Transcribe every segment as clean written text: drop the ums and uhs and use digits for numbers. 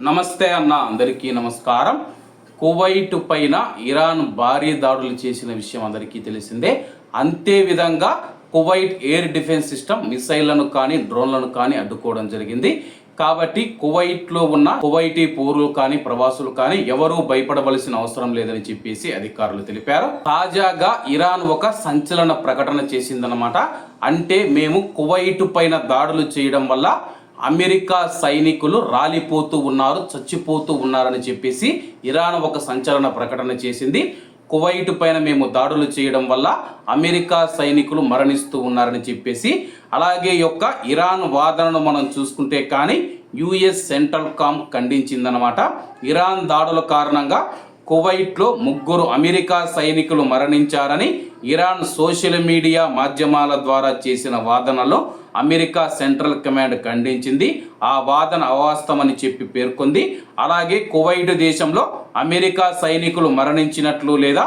నమస్తే అన్న, అందరికీ నమస్కారం. కువైట్ పైన ఇరాన్ భారీ దాడులు చేసిన విషయం అందరికీ తెలిసిందే. అంతే విధంగా కువైట్ ఎయిర్ డిఫెన్స్ సిస్టమ్ మిసైళ్లను కానీ డ్రోన్లను కానీ అడ్డుకోవడం జరిగింది. కాబట్టి కువైట్లో ఉన్న కువైటీ పౌరులు కానీ ప్రవాసులు కానీ ఎవరూ భయపడవలసిన అవసరం లేదని చెప్పేసి అధికారులు తెలిపారు. తాజాగా ఇరాన్ ఒక సంచలన ప్రకటన చేసిందన్నమాట. అంటే మేము కువైట్ పైన దాడులు చేయడం వల్ల అమెరికా సైనికులు రాలిపోతూ ఉన్నారు, చచ్చిపోతూ ఉన్నారని చెప్పేసి ఇరాన్ ఒక సంచలన ప్రకటన చేసింది. కువైట్ పైన మేము దాడులు చేయడం వల్ల అమెరికా సైనికులు మరణిస్తూ ఉన్నారని చెప్పేసి, అలాగే యొక్క ఇరాన్ వాదనను మనం చూసుకుంటే కానీ యుఎస్ సెంట్రల్ కామ్ ఖండించిందనమాట. ఇరాన్ దాడుల కారణంగా కువైట్లో 3 అమెరికా సైనికులు మరణించారని ఇరాన్ సోషల్ మీడియా మాధ్యమాల ద్వారా చేసిన వాదనలో అమెరికా సెంట్రల్ కమాండ్ ఖండించింది. ఆ వాదన అవాస్తవమని చెప్పి పేర్కొంది. అలాగే కువైట్ దేశంలో అమెరికా సైనికులు మరణించినట్లు లేదా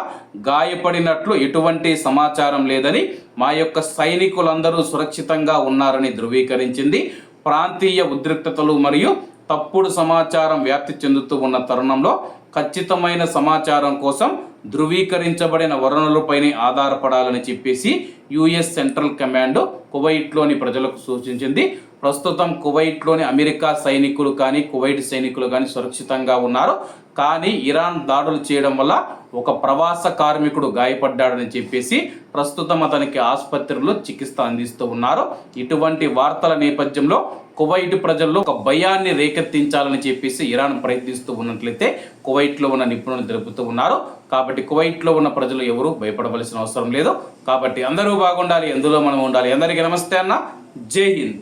గాయపడినట్లు ఎటువంటి సమాచారం లేదని, మా యొక్క సైనికులందరూ సురక్షితంగా ఉన్నారని ధృవీకరించింది. ప్రాంతీయ ఉద్రిక్తతలు మరియు తప్పుడు సమాచారం వ్యాప్తి చెందుతూ ఉన్న తరుణంలో ఖచ్చితమైన సమాచారం కోసం ధృవీకరించబడిన వనరులపైనే ఆధారపడాలని చెప్పేసి యుఎస్ సెంట్రల్ కమాండ్ కువైట్లోని ప్రజలకు సూచించింది. ప్రస్తుతం కువైట్లోని అమెరికా సైనికులు కానీ కువైట్ సైనికులు కానీ సురక్షితంగా ఉన్నారు. కానీ ఇరాన్ దాడులు చేయడం వల్ల ఒక ప్రవాస కార్మికుడు గాయపడ్డాడని చెప్పేసి ప్రస్తుతం అతనికి ఆసుపత్రిలో చికిత్స అందిస్తూ ఉన్నారు. ఇటువంటి వార్తల నేపథ్యంలో కువైట్ ప్రజల్లో ఒక భయాన్ని రేకెత్తించాలని చెప్పేసి ఇరాన్ ప్రయత్నిస్తూ ఉన్నట్లయితే కువైట్లో ఉన్న నిపుణులు తెలుపుతూ ఉన్నారు. కాబట్టి కువైట్లో ఉన్న ప్రజలు ఎవరూ భయపడవలసిన అవసరం లేదు. కాబట్టి అందరూ బాగుండాలి, ఎందులో మనం ఉండాలి. అందరికీ నమస్తే అన్న, జై హింద్.